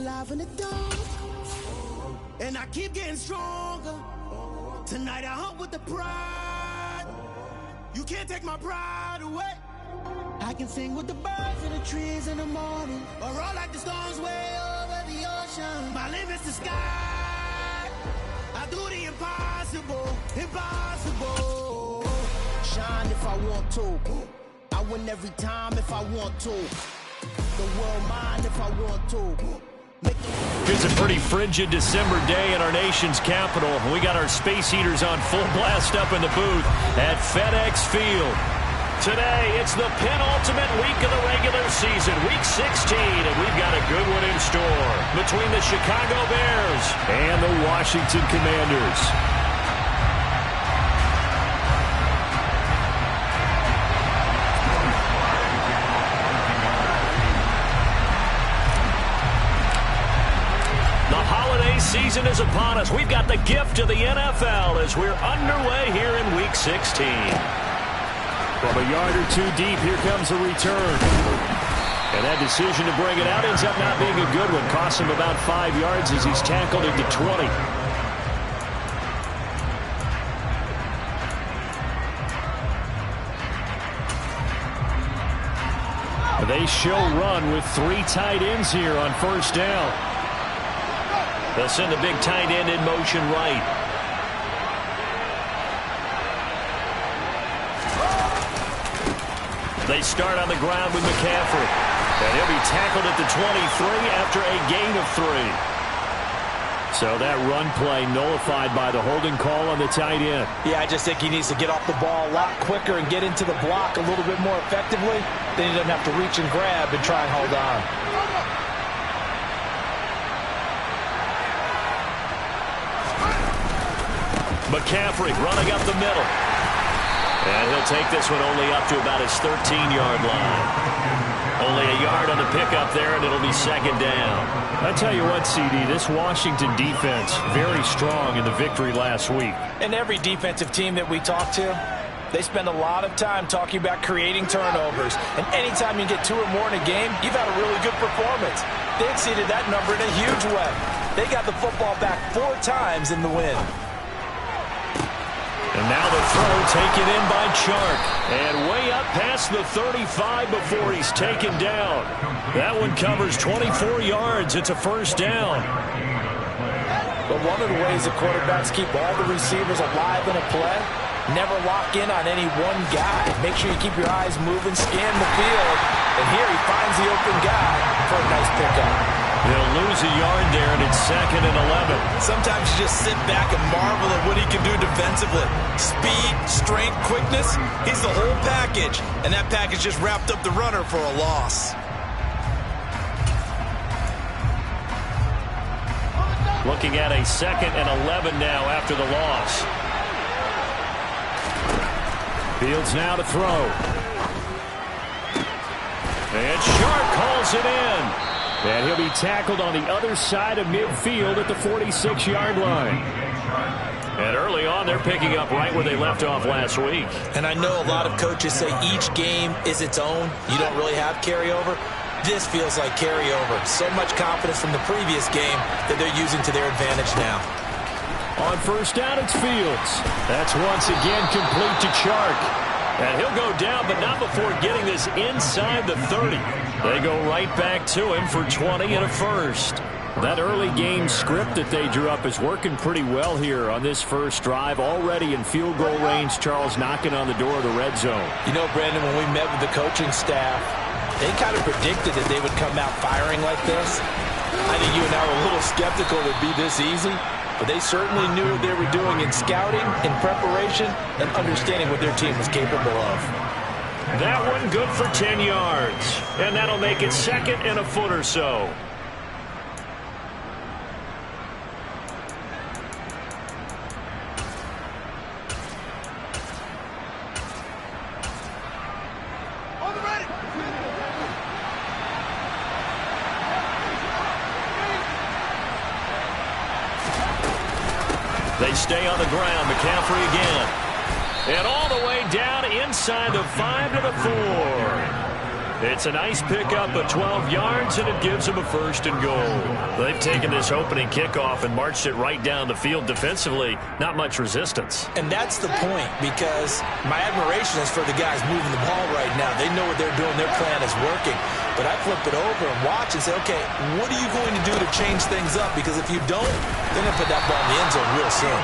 alive in the dark, and I keep getting stronger. Tonight I hunt with the pride. You can't take my pride away. I can sing with the birds in the trees in the morning, or roll like the storms way over the ocean. My limit's the sky. I do the impossible, impossible. Shine if I want to. I win every time if I want to. The world mine if I want to. It's a pretty frigid December day in our nation's capital. We got our space heaters on full blast up in the booth at FedEx Field. Today, it's the penultimate week of the regular season, week 16, and we've got a good one in store between the Chicago Bears and the Washington Commanders. Season is upon us. We've got the gift of the NFL as we're underway here in Week 16. From a yard or two deep, here comes the return. And that decision to bring it out ends up not being a good one. Costs him about 5 yards as he's tackled into 20. They show run with 3 tight ends here on first down. They'll send the big tight end in motion right. They start on the ground with McCaffrey. And he'll be tackled at the 23 after a gain of 3. So that run play nullified by the holding call on the tight end. Yeah, I just think he needs to get off the ball a lot quicker and get into the block a little bit more effectively. Then he doesn't have to reach and grab and try and hold on. McCaffrey running up the middle. And he'll take this one only up to about his 13-yard line. Only a yard on the pickup there, and it'll be second down. I tell you what, CD, this Washington defense, very strong in the victory last week. And every defensive team that we talk to, they spend a lot of time talking about creating turnovers. And anytime you get 2 or more in a game, you've had a really good performance. They exceeded that number in a huge way. They got the football back 4 times in the win. And now the throw taken in by Chark. And way up past the 35 before he's taken down. That one covers 24 yards. It's a first down. But one of the ways that quarterbacks keep all the receivers alive in a play, never lock in on any one guy. Make sure you keep your eyes moving, scan the field. And here he finds the open guy for a nice pickup. They'll lose a yard there, and it's 2nd and 11. Sometimes you just sit back and marvel at what he can do defensively. Speed, strength, quickness, he's the whole package. And that package just wrapped up the runner for a loss. Looking at a 2nd and 11 now after the loss. Fields now to throw. And Sharp calls it in. And he'll be tackled on the other side of midfield at the 46-yard line. And early on, they're picking up right where they left off last week. And I know a lot of coaches say each game is its own. You don't really have carryover. This feels like carryover. So much confidence from the previous game that they're using to their advantage now. On first down, it's Fields. That's once again complete to Chark. And he'll go down, but not before getting this inside the 30. They go right back to him for 20 and a first. That early game script that they drew up is working pretty well here on this first drive. Already in field goal range, Charles knocking on the door of the red zone. You know, Brandon, when we met with the coaching staff, they kind of predicted that they would come out firing like this. I think you and I were a little skeptical it would be this easy. But they certainly knew what they were doing in scouting, in preparation, and understanding what their team was capable of. That one good for 10 yards. And that'll make it 2nd and a foot or so. They stay on the ground. McCaffrey again. And all the way down inside the 5 to the 4. It's a nice pickup of 12 yards, and it gives them a 1st and goal. They've taken this opening kickoff and marched it right down the field defensively. Not much resistance. And that's the point, because my admiration is for the guys moving the ball right now. They know what they're doing. Their plan is working. But I flip it over and watch and say, okay, what are you going to do to change things up? Because if you don't, they're going to put that ball in the end zone real soon.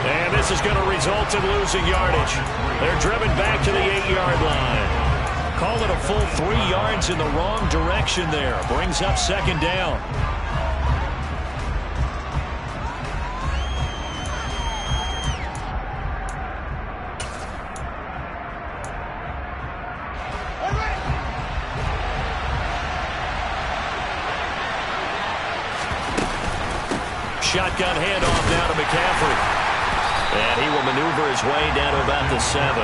And this is going to result in losing yardage. They're driven back to the 8-yard line. Call it a full 3 yards in the wrong direction there. Brings up 2nd down. Shotgun handoff down to McCaffrey. And he will maneuver his way down to about the 7.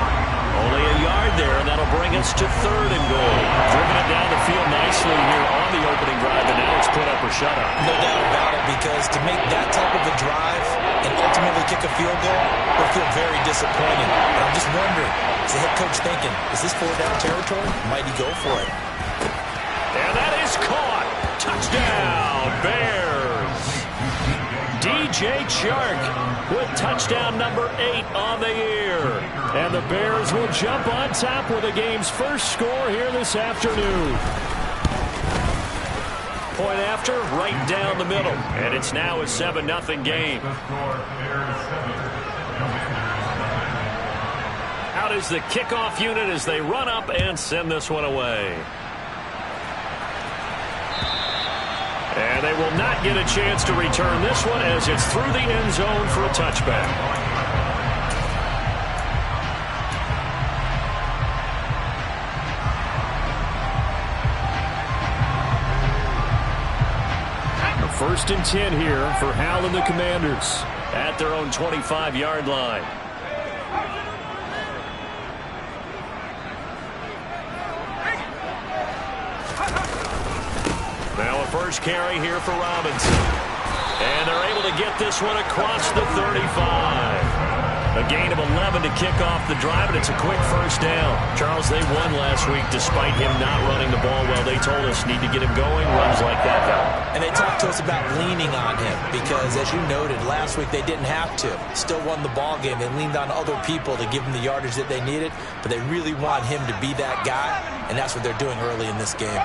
Only a yard there, and that'll bring us to 3rd and goal. Driven it down the field nicely here on the opening drive, and now it's put up or shut up. No doubt about it, because to make that type of a drive and ultimately kick a field goal will feel very disappointing. And I'm just wondering, is the head coach thinking, is this 4-down territory? Might he go for it? And that is caught. Touchdown, Bears. DJ Chark with touchdown number 8 on the year. And the Bears will jump on top with the game's first score here this afternoon. Point after, right down the middle. And it's now a 7-0 game. Out is the kickoff unit as they run up and send this one away. And they will not get a chance to return this one as it's through the end zone for a touchback. A 1st and 10 here for Hal and the Commanders at their own 25-yard line. Now a first carry here for Robinson. And they're able to get this one across the 35. A gain of 11 to kick off the drive, and it's a quick 1st down. Charles, they won last week despite him not running the ball well. They told us need to get him going. Runs like that help. And they talked to us about leaning on him because, as you noted, last week they didn't have to. Still won the ball game. They leaned on other people to give them the yardage that they needed, but they really want him to be that guy, and that's what they're doing early in this game.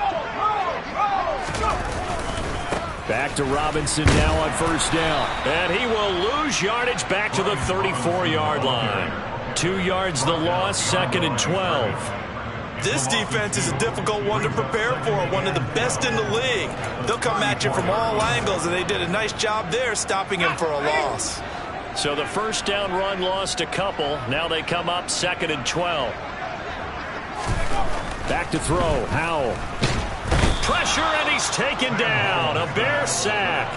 Back to Robinson now on 1st down. And he will lose yardage back to the 34-yard line. 2 yards the loss, 2nd and 12. This defense is a difficult one to prepare for, one of the best in the league. They'll come at you from all angles, and they did a nice job there stopping him for a loss. So the 1st down run lost a couple. Now they come up 2nd and 12. Back to throw, Howell. Pressure, and he's taken down. A Bear sack.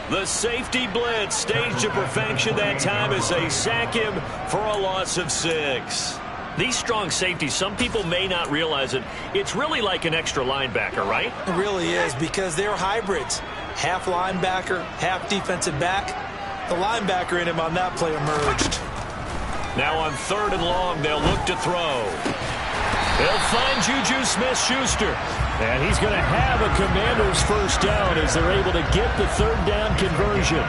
The safety blitz staged to perfection that time as they sack him for a loss of 6. These strong safeties, some people may not realize it. It's really like an extra linebacker, right? It really is, because they're hybrids. Half linebacker, half defensive back. The linebacker in him on that play emerged. Now on 3rd and long, they'll look to throw. They'll find Juju Smith-Schuster. And he's going to have a Commanders 1st down as they're able to get the 3rd down conversion.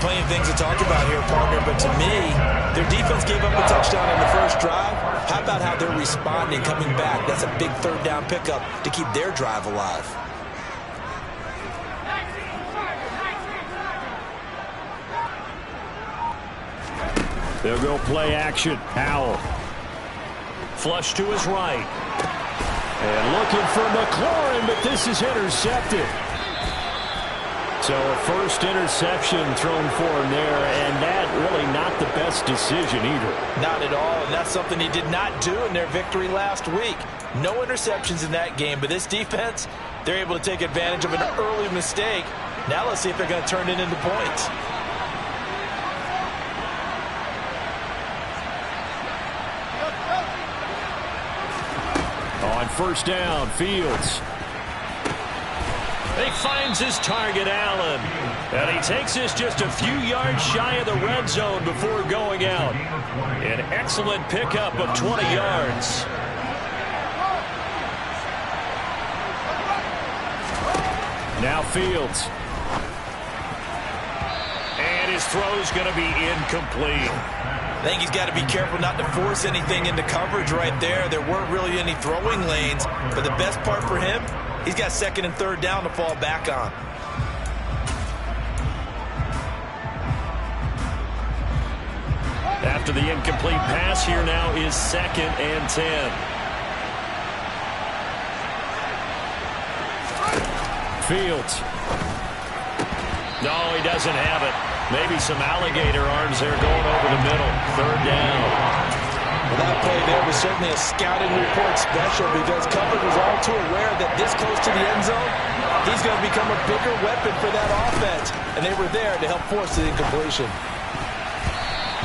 Plenty of things to talk about here, partner, but to me, their defense gave up a touchdown on the first drive. How about how they're responding, coming back? That's a big 3rd down pickup to keep their drive alive. They'll go play action. Howell. Flush to his right. And looking for McLaurin, but this is intercepted. So a 1st interception thrown for him there, and that really not the best decision either. Not at all, and that's something he did not do in their victory last week. No interceptions in that game, but this defense, they're able to take advantage of an early mistake. Now let's see if they're going to turn it into points. On 1st down, Fields. He finds his target, Allen. And he takes this just a few yards shy of the red zone before going out. An excellent pickup of 20 yards. Now Fields. And his throw's going to be incomplete. I think he's got to be careful not to force anything into coverage right there. There weren't really any throwing lanes, but the best part for him, he's got second and third down to fall back on. After the incomplete pass, here now is 2nd and 10. Fields. No, he doesn't have it. Maybe some alligator arms there going over the middle. 3rd down. Well, that play there was certainly a scouting report special because coverage was all too aware that this close to the end zone, he's going to become a bigger weapon for that offense. And they were there to help force the incompletion.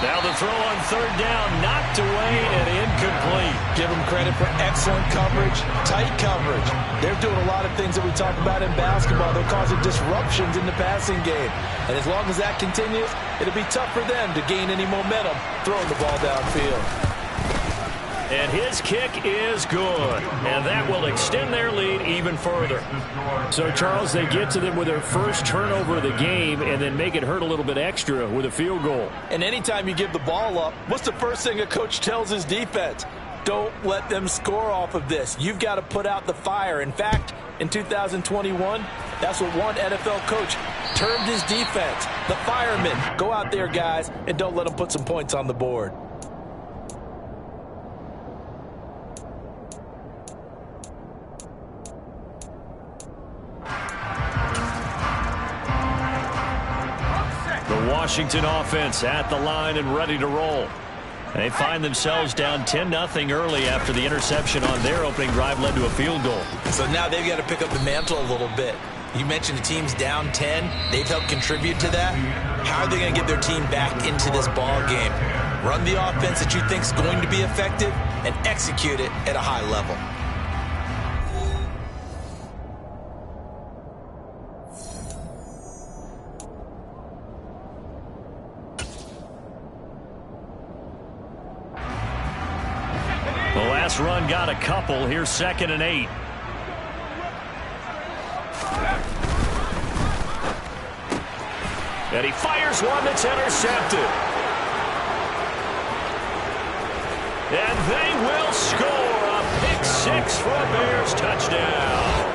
Now the throw on 3rd down, knocked away and incomplete. Give them credit for excellent coverage, tight coverage. They're doing a lot of things that we talk about in basketball. They're causing disruptions in the passing game. And as long as that continues, it'll be tough for them to gain any momentum throwing the ball downfield. And his kick is good. And that will extend their lead even further. So, Charles, they get to them with their first turnover of the game and then make it hurt a little bit extra with a field goal. And anytime you give the ball up, what's the first thing a coach tells his defense? Don't let them score off of this. You've got to put out the fire. In fact, in 2021, that's what one NFL coach termed his defense. The firemen. Go out there, guys, and don't let them put some points on the board. The Washington offense at the line and ready to roll. They find themselves down 10-0 early after the interception on their opening drive led to a field goal. So now they've got to pick up the mantle a little bit. You mentioned the team's down 10. They've helped contribute to that. How are they going to get their team back into this ball game? Run the offense that you think is going to be effective and execute it at a high level. The last run got a couple. Here's 2nd and 8. And he fires one that's intercepted. And they will score a pick 6 for a Bears touchdown.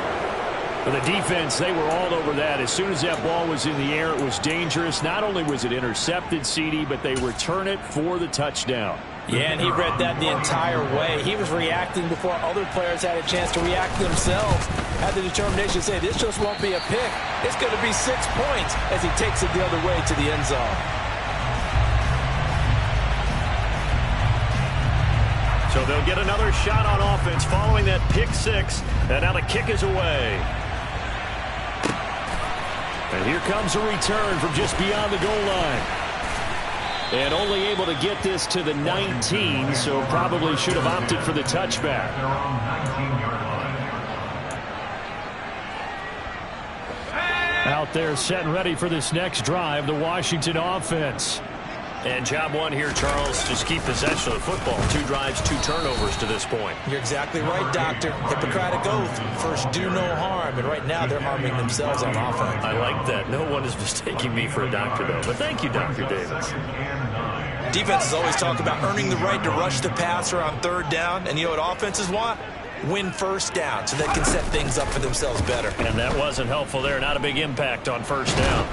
For the defense, they were all over that. As soon as that ball was in the air, it was dangerous. Not only was it intercepted, CD, but they return it for the touchdown. Yeah, and he read that the entire way. He was reacting before other players had a chance to react themselves. Had the determination to say, this just won't be a pick. It's going to be 6 points as he takes it the other way to the end zone. So they'll get another shot on offense following that pick 6. And now the kick is away. And here comes a return from just beyond the goal line. And only able to get this to the 19, so probably should have opted for the touchback. Out there set and ready for this next drive, the Washington offense. And job one here, Charles, just keep possession of the football. 2 drives, 2 turnovers to this point. You're exactly right, Doctor. Hippocratic oath. First, do no harm. And right now, they're harming themselves on offense. I like that. No one is mistaking me for a doctor, though. But thank you, Dr. Davis. Defenses always talk about earning the right to rush the passer on 3rd down. And you know what offenses want? Win 1st down so they can set things up for themselves better. And that wasn't helpful there. Not a big impact on 1st down.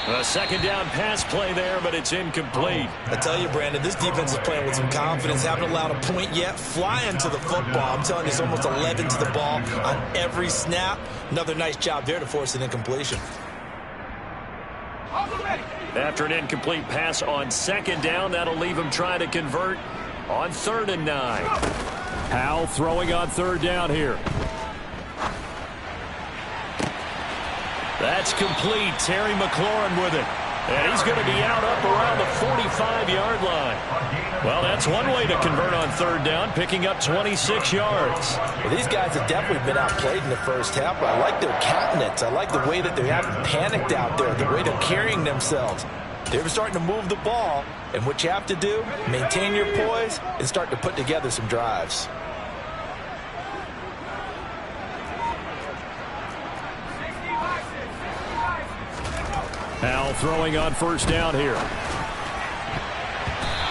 A 2nd down pass play there, but it's incomplete. I tell you, Brandon, this defense is playing with some confidence. Haven't allowed a point yet. Flying to the football. I'm telling you, it's almost 11 to the ball on every snap. Another nice job there to force an incompletion. After an incomplete pass on 2nd down, that'll leave him trying to convert on 3rd and 9. Howell throwing on 3rd down here. That's complete. Terry McLaurin with it. And he's going to be out up around the 45-yard line. Well, that's one way to convert on 3rd down, picking up 26 yards. Well, these guys have definitely been outplayed in the first half, but I like their countenance. I like the way that they haven't panicked out there, the way they're carrying themselves. They're starting to move the ball, and what you have to do, maintain your poise and start to put together some drives. Howell throwing on first down here.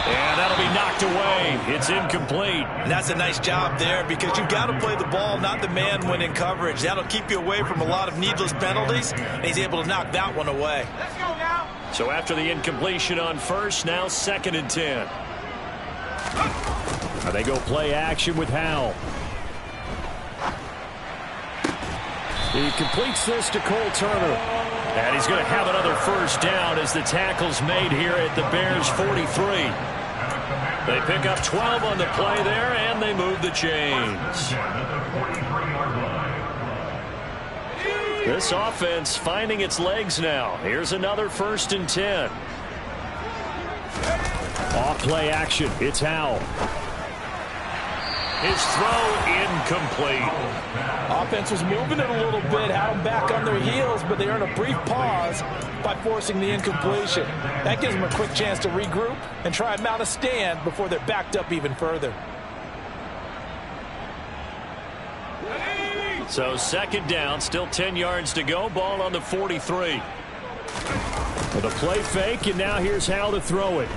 And that'll be knocked away. It's incomplete. And that's a nice job there because you've got to play the ball, not the man when in coverage. That'll keep you away from a lot of needless penalties, and he's able to knock that one away. Let's go now. So after the incompletion on first, now 2nd and 10. Now they go play action with Howell. He completes this to Cole Turner. And he's going to have another first down as the tackle's made here at the Bears' 43. They pick up 12 on the play there, and they move the chains. This offense finding its legs now. Here's another 1st and 10. Off play action. It's Howell. His throw incomplete. Offense was moving it a little bit, had them back on their heels, but they earn a brief pause by forcing the incompletion. That gives them a quick chance to regroup and try and mount a stand before they're backed up even further. So 2nd down, still 10 yards to go. Ball on the 43. With a play fake, and now here's Howell to throw it.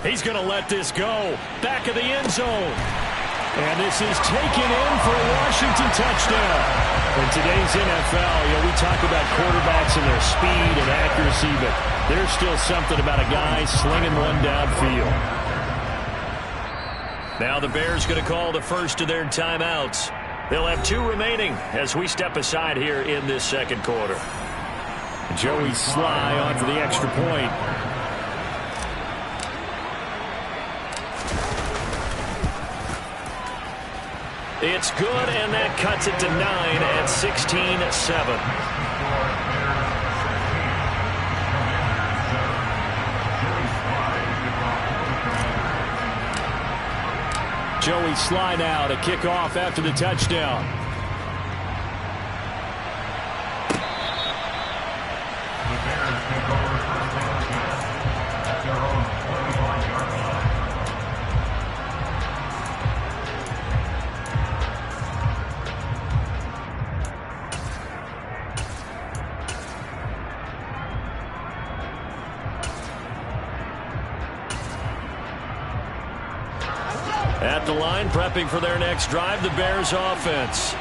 He's going to let this go. Back of the end zone. And this is taken in for a Washington touchdown. In today's NFL, we talk about quarterbacks and their speed and accuracy, but there's still something about a guy slinging one downfield. Now the Bears going to call the first of their timeouts. They'll have 2 remaining as we step aside here in this 2nd quarter. Joey Sly on for the extra point. It's good, and that cuts it to 9 at 16-7. Joey Sly now to kick off after the touchdown. At the line, prepping for their next drive, the Bears offense.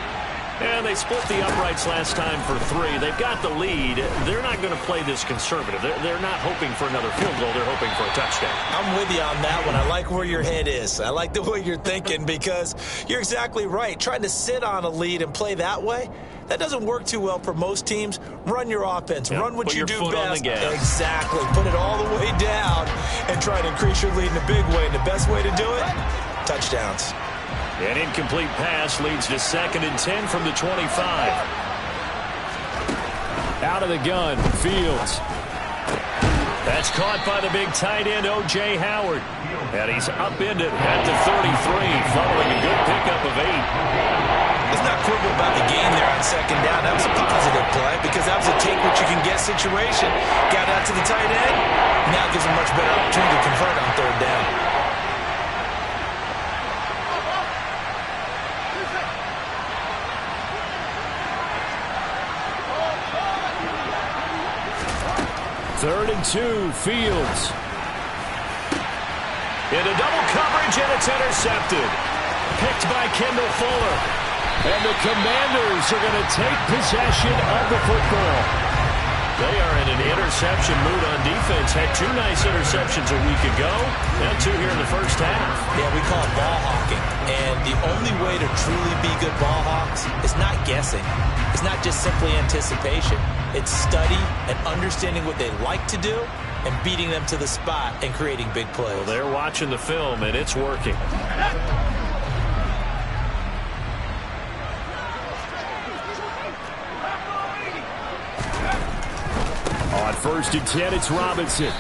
And they split the uprights last time for 3. They've got the lead. They're not going to play this conservative. They're not hoping for another field goal. They're hoping for a touchdown. I'm with you on that one. I like where your head is. I like the way you're thinking because you're exactly right. Trying to sit on a lead and play that way, that doesn't work too well for most teams. Run your offense. Yep. Run what Put you your do foot best. on the gas. Exactly. Put it all the way down and try to increase your lead in a big way. And the best way to do it, touchdowns. An incomplete pass leads to 2nd and 10 from the 25. Out of the gun, Fields. That's caught by the big tight end, O.J. Howard. And he's upended at the 33, following a good pickup of 8. Let's not quibble about the gain there on 2nd down. That was a positive play because that was a take-what-you-can-get situation. Got out to the tight end. Now gives him much better opportunity to convert on 3rd down. Third and 2, Fields. Into double coverage, and it's intercepted. Picked by Kendall Fuller. And the Commanders are going to take possession of the football. They are in an interception mood on defense. Had 2 nice interceptions a week ago. Now 2 here in the first half. Yeah, we call it ball hawking. And the only way to truly be good ball hawks is not guessing. It's not just simply anticipation. It's study and understanding what they like to do and beating them to the spot and creating big plays. Well, they're watching the film, and it's working. On 1st and 10, it's Robinson.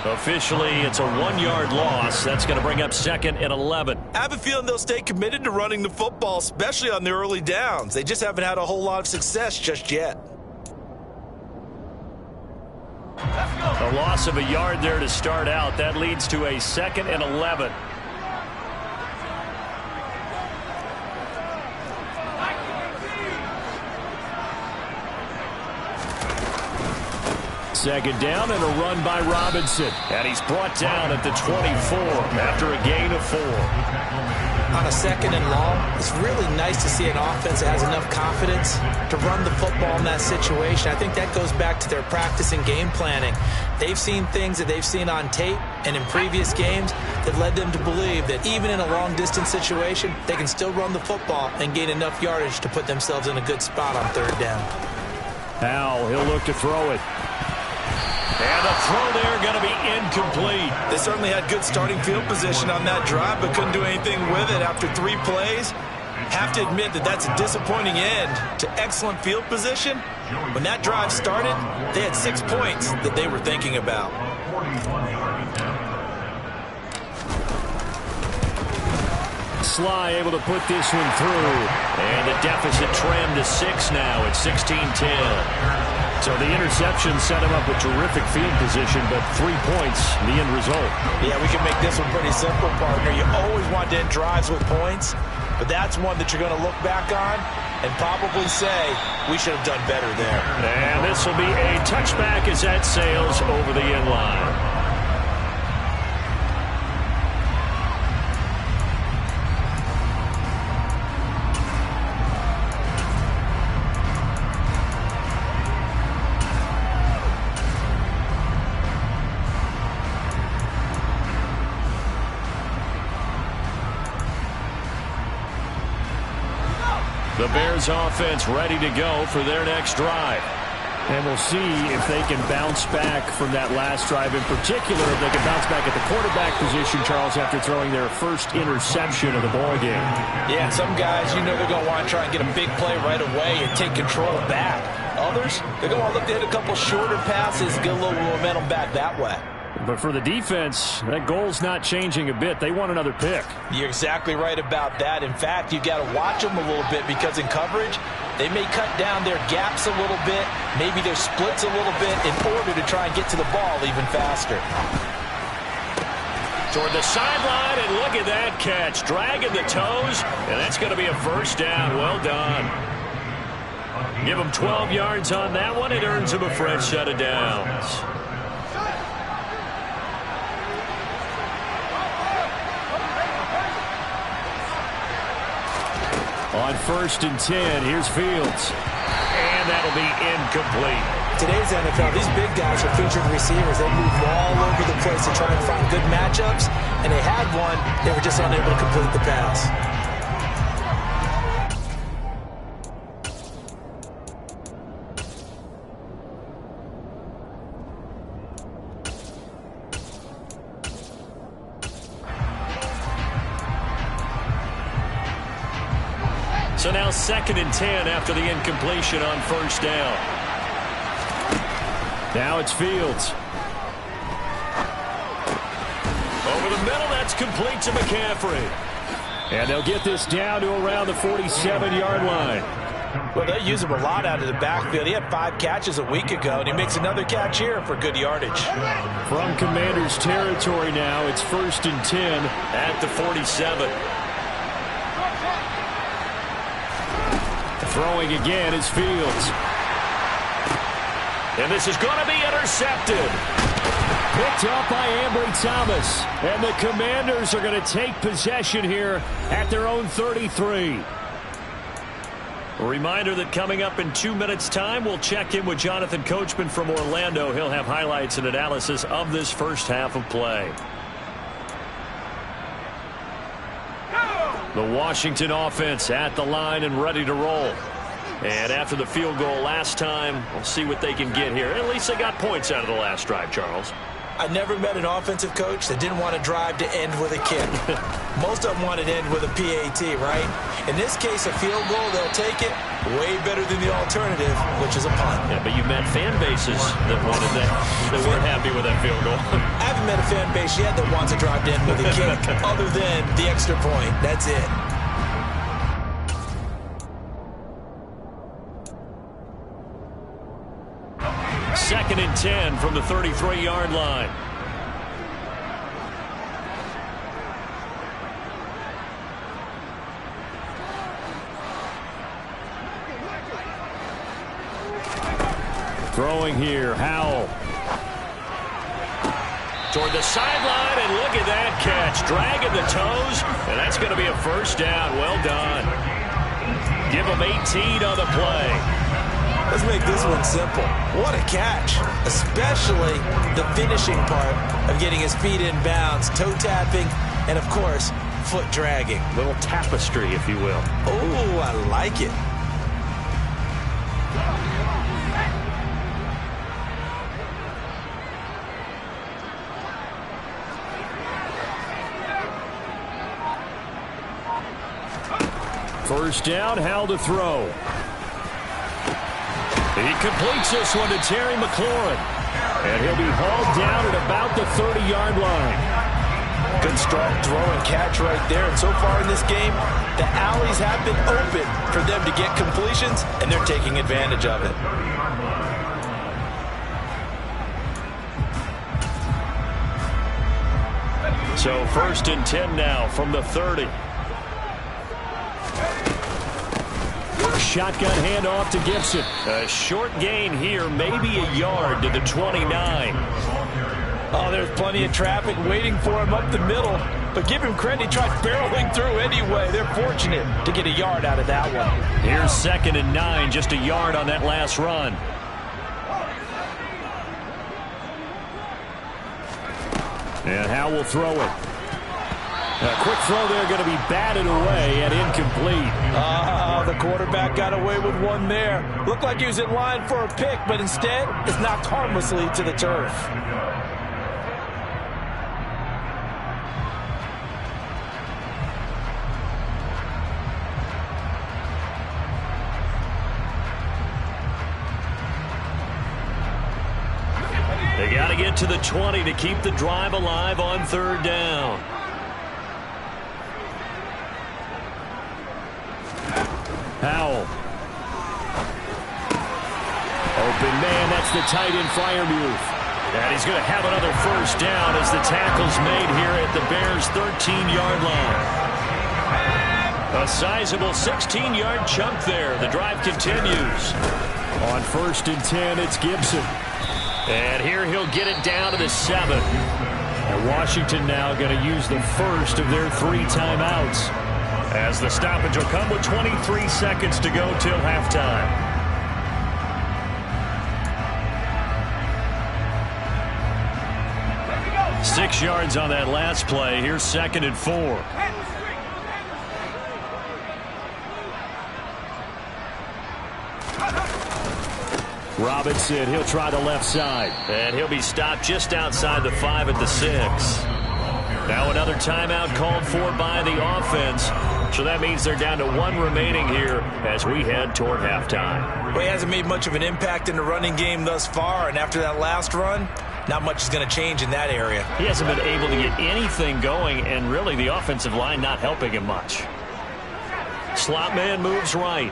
Officially, it's a 1-yard loss. That's going to bring up 2nd and 11. I have a feeling they'll stay committed to running the football, especially on the early downs. They just haven't had a whole lot of success just yet. A loss of a yard there to start out. That leads to a 2nd and 11. second down and a run by Robinson. And he's brought down at the 24 after a gain of 4. On a second and long, it's really nice to see an offense that has enough confidence to run the football in that situation. I think that goes back to their practice and game planning. They've seen things that they've seen on tape and in previous games that led them to believe that even in a long-distance situation, they can still run the football and gain enough yardage to put themselves in a good spot on third down. Now he'll look to throw it. And the throw there going to be incomplete. They certainly had good starting field position on that drive, but couldn't do anything with it after 3 plays. Have to admit that that's a disappointing end to excellent field position. When that drive started, they had 6 points that they were thinking about. Sly able to put this one through. And the deficit trimmed to 6 now at 16-10. So the interception set him up with terrific field position, but 3 points, the end result. Yeah, we can make this one pretty simple, partner. You always want to end drives with points, but that's one that you're going to look back on and probably say, we should have done better there. And this will be a touchback as that sails over the end line. The Bears offense ready to go for their next drive. And we'll see if they can bounce back from that last drive. In particular, if they can bounce back at the quarterback position, Charles, after throwing their first interception of the ballgame. Yeah, some guys, you know they're going to want to try and get a big play right away and take control back. Others, they're going to look to hit a couple shorter passes, get a little momentum back that way. But for the defense, that goal's not changing a bit. They want another pick. You're exactly right about that. In fact, you've got to watch them a little bit because in coverage, they may cut down their gaps a little bit, maybe their splits a little bit in order to try and get to the ball even faster. Toward the sideline, and look at that catch. Dragging the toes, and that's going to be a first down. Well done. Give him 12 yards on that one. It earns him a fresh set of downs. On 1st and 10, here's Fields. And that'll be incomplete. Today's NFL, these big guys are featured receivers. They move all over the place to try and find good matchups. And they had one. They were just unable to complete the pass. So now 2nd and 10 after the incompletion on 1st down. Now it's Fields. Over the middle, that's complete to McCaffrey. And they'll get this down to around the 47-yard line. Well, they use him a lot out of the backfield. He had 5 catches a week ago, and he makes another catch here for good yardage. From Commanders territory now, it's 1st and 10 at the 47. Throwing again is Fields. And this is going to be intercepted. Picked up by Ambry Thomas. And the Commanders are going to take possession here at their own 33. A reminder that coming up in 2 minutes' time, we'll check in with Jonathan Coachman from Orlando. He'll have highlights and analysis of this first half of play. The Washington offense at the line and ready to roll. And after the field goal last time, we'll see what they can get here. At least they got points out of the last drive, Charles. I never met an offensive coach that didn't want to drive to end with a kick. Most of them wanted to end with a PAT, right? In this case, a field goal, they'll take it way better than the alternative, which is a punt. Yeah, but you've met fan bases that wanted that weren't happy with that field goal. I haven't met a fan base yet that wants to drive to end with a kick other than the extra point. That's it. Second and 10 from the 33-yard line. Throwing here, Howell. toward the sideline, and look at that catch. Dragging the toes, and that's going to be a first down. Well done. Give him 18 on the play. Let's make this one simple. What a catch, especially the finishing part of getting his feet in bounds, toe tapping, and of course, foot dragging. Little tapestry, if you will. Oh, I like it. First down, Howell to throw. He completes this one to Terry McLaurin. And he'll be hauled down at about the 30-yard line. Good strong throw and catch right there. And so far in this game, the alleys have been open for them to get completions, and they're taking advantage of it. So 1st and 10 now from the 30. Shotgun handoff to Gibson. A short gain here, maybe a yard to the 29. Oh, there's plenty of traffic waiting for him up the middle. But give him credit, he tried barreling through anyway. They're fortunate to get a yard out of that one. Here's 2nd and 9, just a yard on that last run. And Howell will throw it. A quick throw there, going to be batted away and incomplete. The quarterback got away with one there. Looked like he was in line for a pick, but instead it's knocked harmlessly to the turf. They got to get to the 20 to keep the drive alive on 3rd down. Howell. Open man, that's the tight end Freiermuth. And he's going to have another first down as the tackle's made here at the Bears' 13-yard line. A sizable 16-yard chunk there. The drive continues. On 1st and 10, it's Gibson. And here he'll get it down to the 7. And Washington now going to use the first of their 3 timeouts, as the stoppage will come with 23 seconds to go till halftime. Go. 6 yards on that last play. Here's 2nd and 4. Robinson, he'll try the left side. And he'll be stopped just outside the 5 at the 6. Now another timeout called for by the offense. So that means they're down to 1 remaining here as we head toward halftime. Well, he hasn't made much of an impact in the running game thus far, and after that last run, not much is going to change in that area. He hasn't been able to get anything going, and really the offensive line not helping him much. Slot man moves right.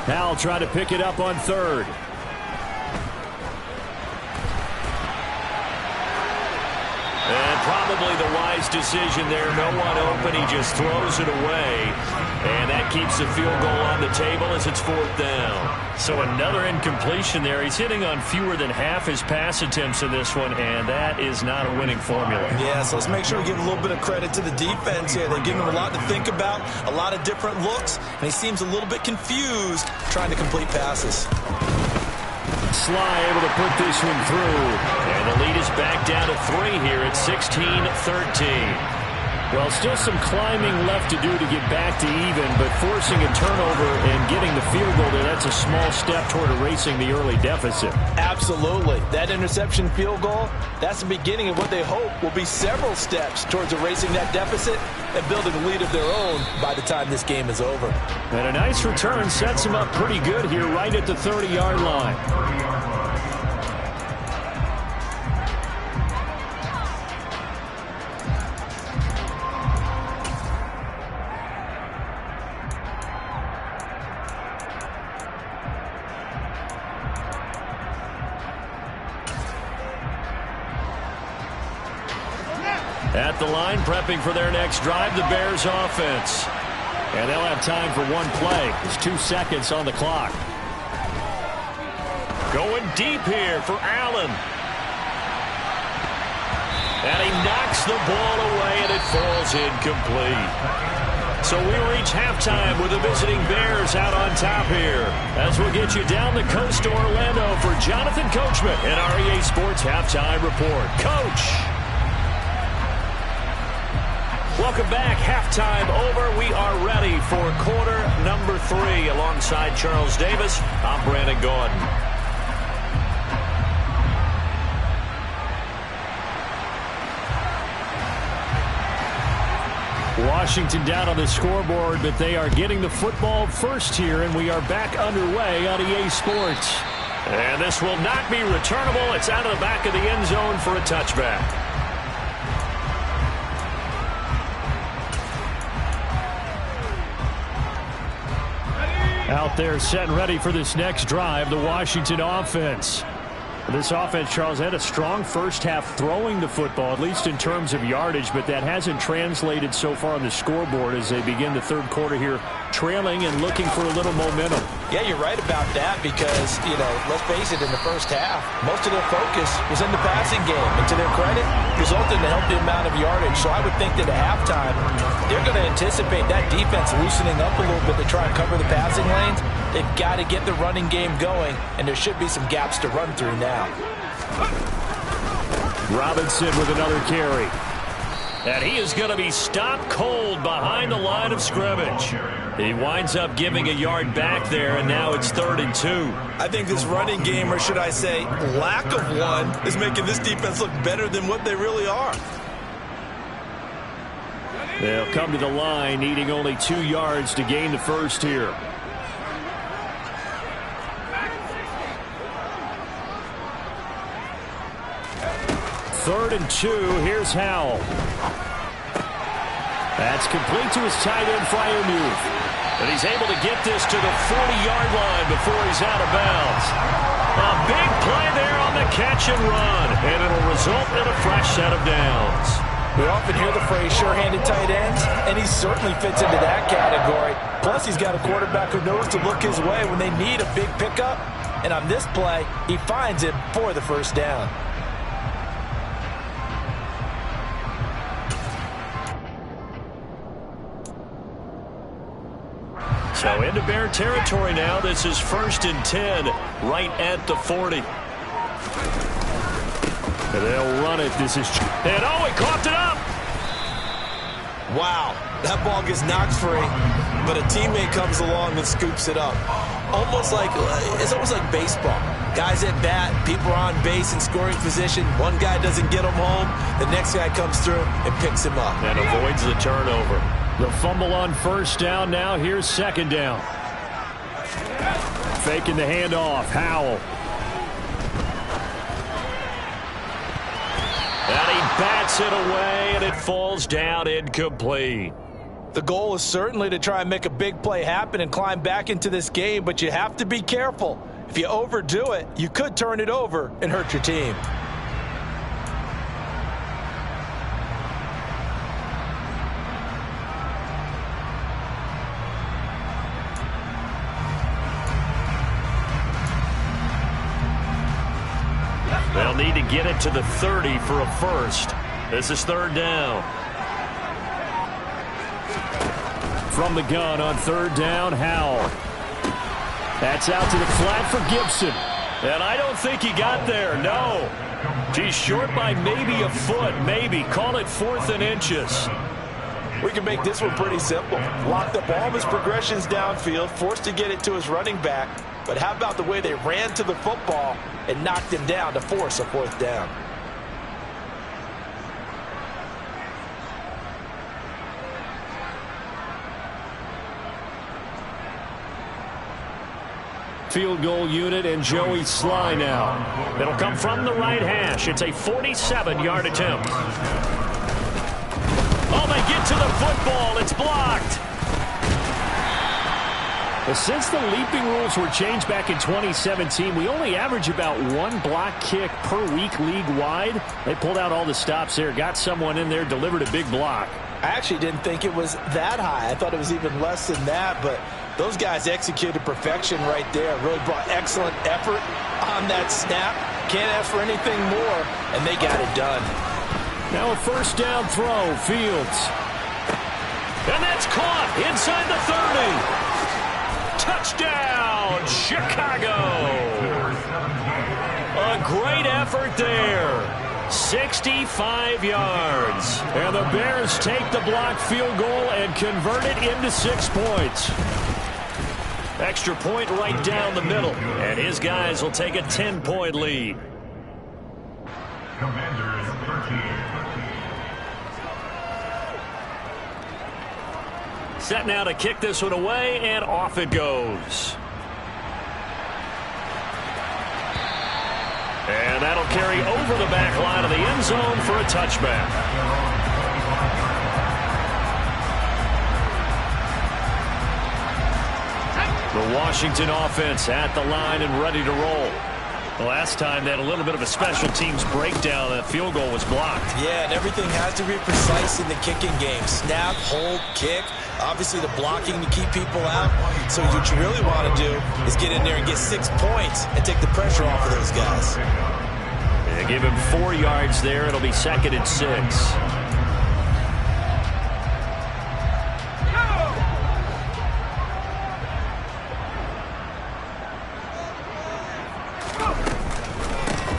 Howell trying to pick it up on 3rd. And probably the wise decision there. No one open. He just throws it away. And that keeps the field goal on the table as it's 4th down. So another incompletion there. He's hitting on fewer than half his pass attempts in this one, and that is not a winning formula. Yeah, so let's make sure we give a little bit of credit to the defense here. They've given him a lot to think about, a lot of different looks, and he seems a little bit confused trying to complete passes. Sly able to put this one through. And the lead is back down to 3 here at 16-13. Well, still some climbing left to do to get back to even, but forcing a turnover and getting the field goal there, that's a small step toward erasing the early deficit. Absolutely. That interception field goal, that's the beginning of what they hope will be several steps towards erasing that deficit and building a lead of their own by the time this game is over. And a nice return sets him up pretty good here right at the 30-yard line. At the line, prepping for their next drive, the Bears offense. And they'll have time for one play. There's 2 seconds on the clock. Going deep here for Allen. And he knocks the ball away, and it falls incomplete. So we reach halftime with the visiting Bears out on top here. As we'll get you down the coast to Orlando for Jonathan Coachman and our EA Sports Halftime Report. Coach! Welcome back. Halftime over. We are ready for quarter number 3. Alongside Charles Davis, I'm Brandon Gordon. Washington down on the scoreboard, but they are getting the football first here, and we are back underway on EA Sports. And this will not be returnable. It's out of the back of the end zone for a touchback. Out there set and ready for this next drive, the Washington offense. This offense, Charles, had a strong first half throwing the football, at least in terms of yardage, but that hasn't translated so far on the scoreboard as they begin the third quarter here, trailing and looking for a little momentum. Yeah, you're right about that because, let's face it, in the first half, most of their focus was in the passing game. And to their credit, resulted in a healthy amount of yardage. So I would think that at halftime, they're going to anticipate that defense loosening up a little bit to try and cover the passing lanes. They've got to get the running game going, and there should be some gaps to run through now. Robinson with another carry. And he is going to be stopped cold behind the line of scrimmage. He winds up giving a yard back there, and now it's 3rd and 2. I think this running game, or should I say lack of one, is making this defense look better than what they really are. They'll come to the line, needing only 2 yards to gain the first here. Third and 2. Here's Howell. That's complete to his tight end, Freiermuth. And he's able to get this to the 40-yard line before he's out of bounds. A big play there on the catch and run. And it'll result in a fresh set of downs. We often hear the phrase sure-handed tight ends, and he certainly fits into that category. Plus, he's got a quarterback who knows to look his way when they need a big pickup. And on this play, he finds it for the first down. So into Bear territory now. This is 1st and 10, right at the 40. And they'll run it. This is... And he coughed it up! Wow, that ball gets knocked free, but a teammate comes along and scoops it up. It's almost like baseball. Guys at bat, people are on base in scoring position. One guy doesn't get him home. The next guy comes through and picks him up. And avoids the turnover. The fumble on first down now. Here's 2nd down. Faking the handoff. Howell. And he bats it away, and it falls down incomplete. The goal is certainly to try and make a big play happen and climb back into this game, but you have to be careful. If you overdo it, you could turn it over and hurt your team. They'll need to get it to the 30 for a first. This is 3rd down. From the gun on 3rd down, Howell. That's out to the flat for Gibson. And I don't think he got there, no. He's short by maybe a foot, maybe. Call it 4th and inches. We can make this one pretty simple. Locked up all of his progressions downfield, forced to get it to his running back. But how about the way they ran to the football and knocked him down to force a 4th down? Field goal unit and Joey Sly now. It'll come from the right hash. It's a 47-yard attempt. Oh, they get to the football. It's blocked. Well, since the leaping rules were changed back in 2017, we only average about 1 block kick per week league-wide. They pulled out all the stops there, got someone in there, delivered a big block. I actually didn't think it was that high. I thought it was even less than that, but those guys executed perfection right there. Really brought excellent effort on that snap. Can't ask for anything more, and they got it done. Now a first down throw, Fields. And that's caught inside the 30. Touchdown, Chicago. A great effort there. 65 yards. And the Bears take the blocked field goal and convert it into 6 points. Extra point right down the middle. And his guys will take a 10-point lead. Set now to kick this one away, and off it goes. And that'll carry over the back line of the end zone for a touchback. The Washington offense at the line and ready to roll. The last time they had a little bit of a special teams breakdown. That field goal was blocked. Yeah, and everything has to be precise in the kicking game. Snap, hold, kick. Obviously, the blocking to keep people out. So what you really want to do is get in there and get 6 points and take the pressure off of those guys. They give him 4 yards there. It'll be 2nd and 6.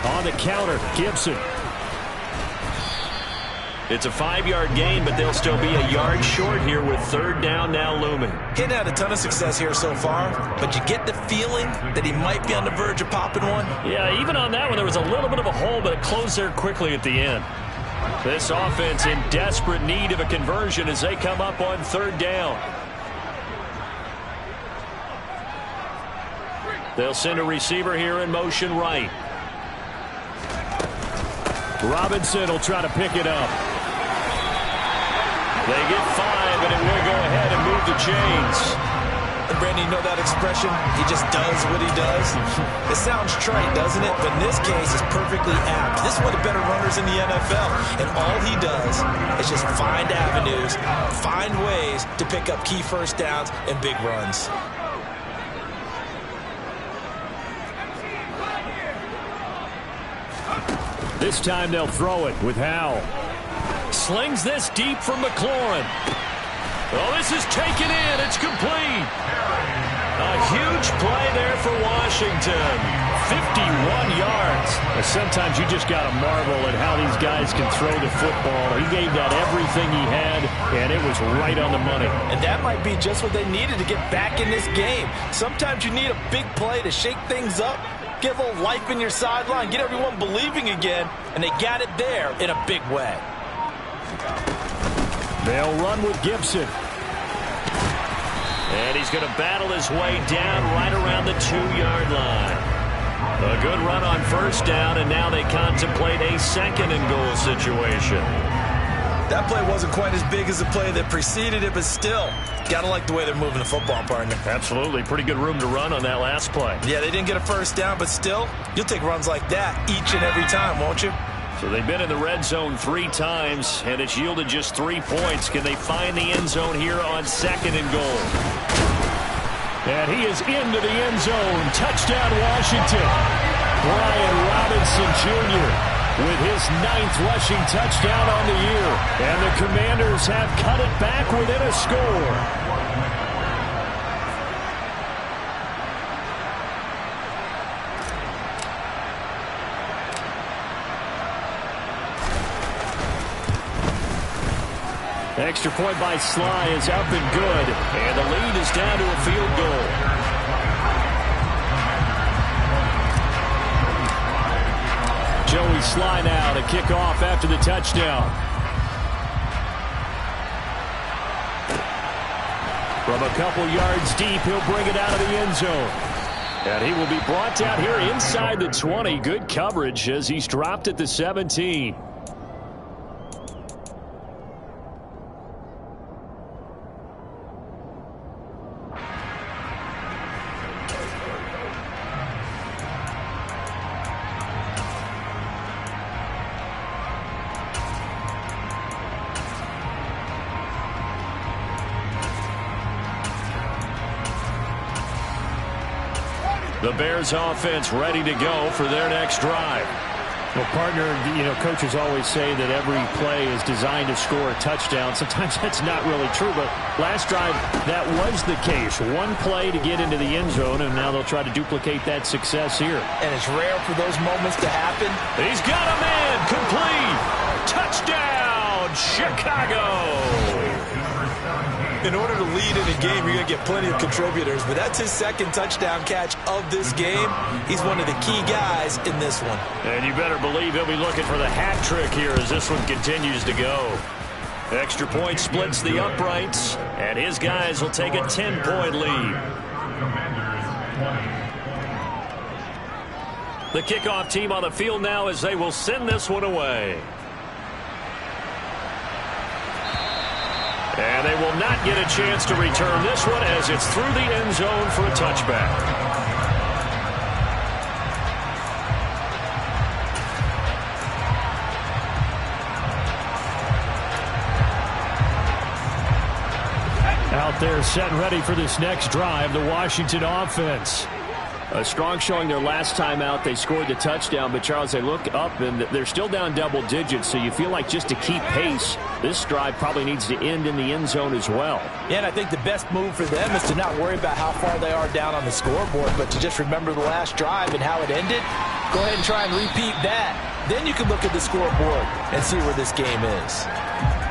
On the counter, Gibson. It's a 5-yard gain, but they'll still be a yard short here with 3rd down now looming. He hadn't had a ton of success here so far, but you get the feeling that he might be on the verge of popping one. Yeah, even on that one, there was a little bit of a hole, but it closed there quickly at the end. This offense in desperate need of a conversion as they come up on 3rd down. They'll send a receiver here in motion right. Robinson will try to pick it up. They get 5, and it will go ahead and move the chains. And Brandon, you know that expression? He just does what he does. It sounds trite, doesn't it? But in this case, it's perfectly apt. This is one of the better runners in the NFL. And all he does is just find avenues, find ways to pick up key first downs and big runs. This time they'll throw it with Howell. Slings this deep from McLaurin. Oh, this is taken in. It's complete. A huge play there for Washington. 51 yards. Sometimes you just got to marvel at how these guys can throw the football. He gave that everything he had, and it was right on the money. And that might be just what they needed to get back in this game. Sometimes you need a big play to shake things up. Get a little life in your sideline, get everyone believing again, and they got it there in a big way. They'll run with Gibson. And he's going to battle his way down right around the 2-yard line. A good run on 1st down, and now they contemplate a 2nd and goal situation. That play wasn't quite as big as the play that preceded it, but still, gotta like the way they're moving the football, partner. Absolutely. Pretty good room to run on that last play. Yeah, they didn't get a 1st down, but still, you'll take runs like that each and every time, won't you? So they've been in the red zone 3 times, and it's yielded just 3 points. Can they find the end zone here on 2nd and goal? And he is into the end zone. Touchdown, Washington. Brian Robinson Jr. with his 9th rushing touchdown on the year. And the Commanders have cut it back within a score. Extra point by Sly is up and good. And the lead is down to a field goal. Joey Sly now to kick off after the touchdown. From a couple yards deep, he'll bring it out of the end zone. And he will be brought down here inside the 20. Good coverage as he's dropped at the 17. The Bears offense ready to go for their next drive. Well, partner, coaches always say that every play is designed to score a touchdown. Sometimes that's not really true, but last drive, that was the case. One play to get into the end zone, and now they'll try to duplicate that success here. And it's rare for those moments to happen. He's got a man, complete. Touchdown, Chicago. In order to lead in a game, you're going to get plenty of contributors, but that's his second touchdown catch of this game. He's one of the key guys in this one. And you better believe he'll be looking for the hat trick here as this one continues to go. Extra point splits the uprights, and his guys will take a 10-point lead. The kickoff team on the field now as they will send this one away. And they will not get a chance to return this one as it's through the end zone for a touchback. Out there set and ready for this next drive, the Washington offense. A strong showing their last time out. They scored the touchdown, but Charles, they look up and they're still down double digits, so you feel like just to keep pace, this drive probably needs to end in the end zone as well. Yeah, and I think the best move for them is to not worry about how far they are down on the scoreboard, but to just remember the last drive and how it ended. Go ahead and try and repeat that. Then you can look at the scoreboard and see where this game is.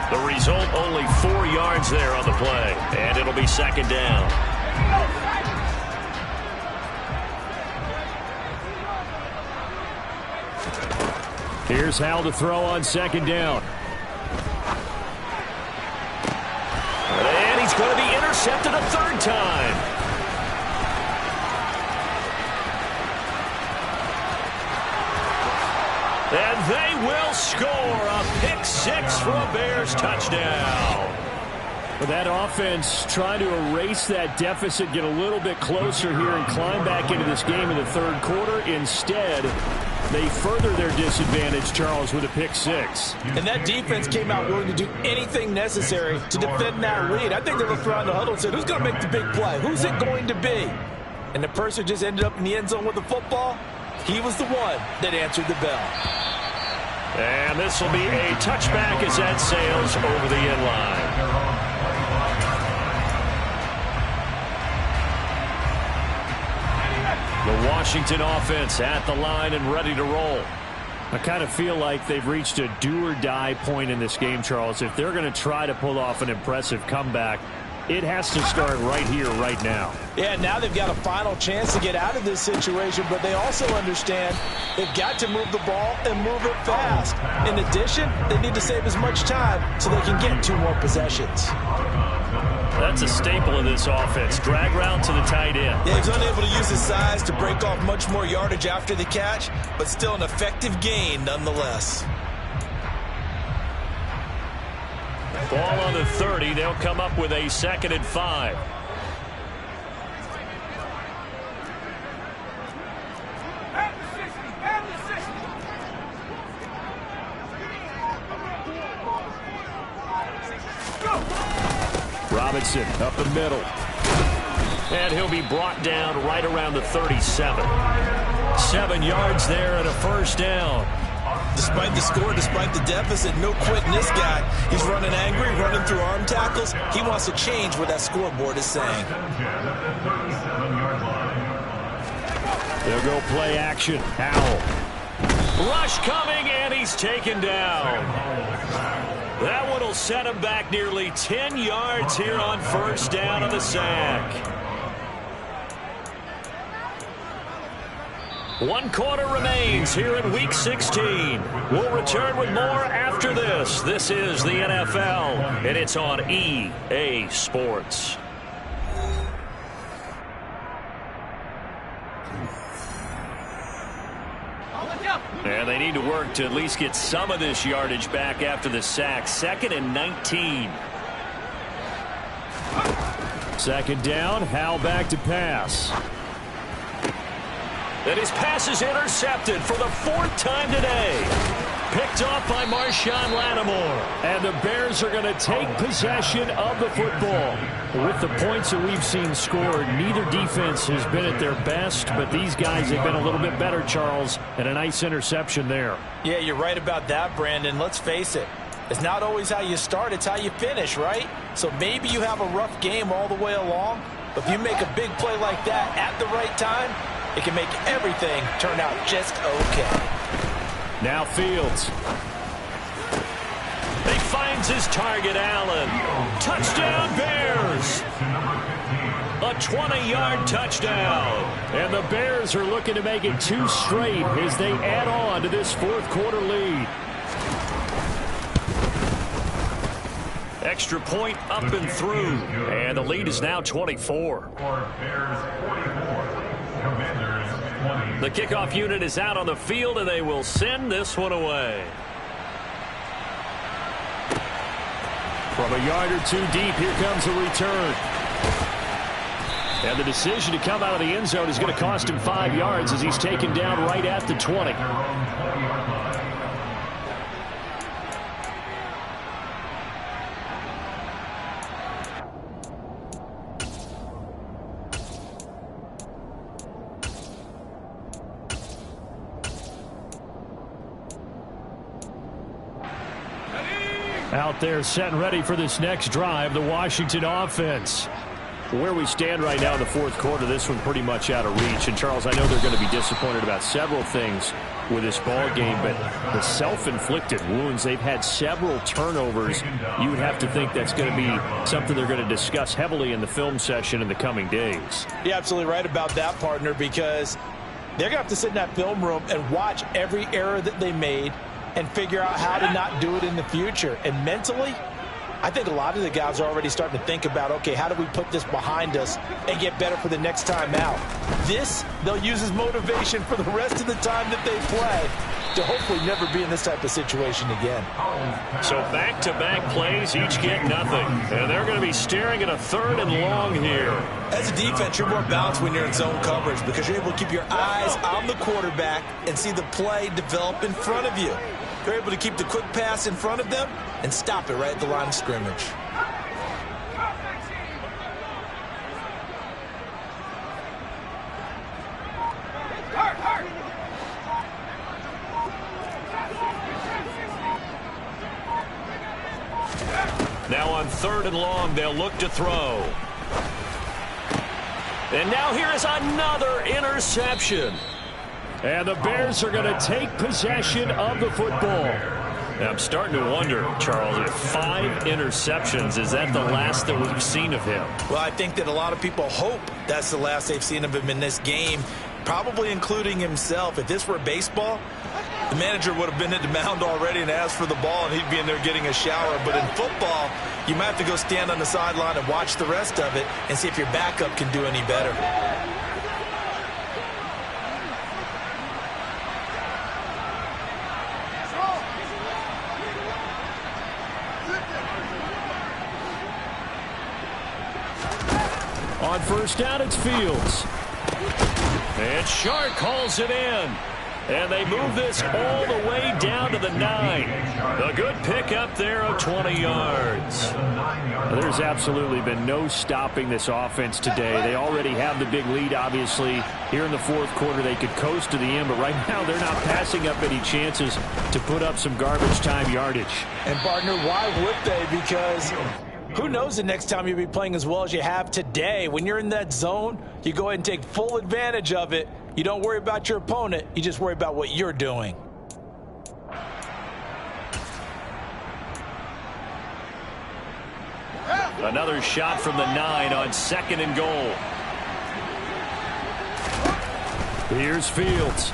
The result, only 4 yards there on the play, and it'll be second down. Here's Hal to throw on second down. And he's going to be intercepted a third time. And they will score a pick-6 for a Bears touchdown. Well, that offense trying to erase that deficit, get a little bit closer here and climb back into this game in the third quarter. Instead, they further their disadvantage, Charles, with a pick-6. And that defense came out willing to do anything necessary to defend that lead. I think they looked around the huddle and said, who's going to make the big play? Who's it going to be? And the person just ended up in the end zone with the football. He was the one that answered the bell. And this will be a touchback as that sails over the end line. The Washington offense at the line and ready to roll. I kind of feel like they've reached a do-or-die point in this game, Charles. If they're going to try to pull off an impressive comeback, it has to start right here, right now. Yeah, now they've got a final chance to get out of this situation, but they also understand they've got to move the ball and move it fast. In addition, they need to save as much time so they can get 2 more possessions. That's a staple of this offense. Drag route to the tight end. Yeah, he's unable to use his size to break off much more yardage after the catch, but still an effective gain nonetheless. Ball on the 30. They'll come up with a 2nd and 5. Robinson up the middle. And he'll be brought down right around the 37. 7 yards there and a first down. Despite the score, despite the deficit, no quitting this guy. He's running angry, running through arm tackles. He wants to change what that scoreboard is saying. They'll go play action. Howell. Rush coming, and he's taken down. That one will set him back nearly 10 yards here on first down on the sack. 1 quarter remains here in Week 16. We'll return with more after this. This is the NFL, and it's on EA Sports. And they need to work to at least get some of this yardage back after the sack. 2nd and 19. 2nd down. Howell back to pass. And his pass is intercepted for the 4th time today. picked off by Marshawn Lattimore. And the Bears are going to take possession of the football. With the points that we've seen scored, neither defense has been at their best, but these guys have been a little bit better, Charles, and a nice interception there. Yeah, you're right about that, Brandon. Let's face it. It's not always how you start, it's how you finish, right? So maybe you have a rough game all the way along, but if you make a big play like that at the right time, it can make everything turn out just okay. Now Fields. He finds his target, Allen. Touchdown, Bears! A 20-yard touchdown. And the Bears are looking to make it 2 straight as they add on to this fourth quarter lead. Extra point up and through. And the lead is now 24. The kickoff unit is out on the field, and they will send this one away. From a yard or 2 deep, here comes a return. And the decision to come out of the end zone is going to cost him 5 yards as he's taken down right at the 20. Out there set and ready for this next drive, the Washington offense. Where we stand right now in the fourth quarter, this one pretty much out of reach. And, Charles, I know they're going to be disappointed about several things with this ball game, but the self-inflicted wounds, they've had several turnovers. You would have to think that's going to be something they're going to discuss heavily in the film session in the coming days. You're absolutely right about that, partner, because they're going to have to sit in that film room and watch every error that they made and figure out how to not do it in the future. And mentally, I think a lot of the guys are already starting to think about, okay, how do we put this behind us and get better for the next time out? This, they'll use as motivation for the rest of the time that they play to hopefully never be in this type of situation again. So back-to-back plays, each get nothing. And they're going to be staring at a 3rd and long here. As a defense, you're more balanced when you're in zone coverage because you're able to keep your eyes on the quarterback and see the play develop in front of you. You're able to keep the quick pass in front of them and stop it right at the line of scrimmage. Now on 3rd and long, they'll look to throw. And now here is another interception. And the Bears are going to take possession of the football. And I'm starting to wonder, Charles, if 5 interceptions, is that the last that we've seen of him? Well, I think that a lot of people hope that's the last they've seen of him in this game, probably including himself. If this were baseball, the manager would have been at the mound already and asked for the ball, and he'd be in there getting a shower. But in football, you might have to go stand on the sideline and watch the rest of it and see if your backup can do any better. On first down, it's Fields. And Shark calls it in. And they move this all the way down to the 9. A good pickup there of 20 yards. There's absolutely been no stopping this offense today. They already have the big lead, obviously. Here in the fourth quarter, they could coast to the end, but right now they're not passing up any chances to put up some garbage time yardage. And, partner, why would they? Because who knows the next time you'll be playing as well as you have today. When you're in that zone, you go ahead and take full advantage of it. You don't worry about your opponent. You just worry about what you're doing. Another shot from the 9 on 2nd and goal. Here's Fields.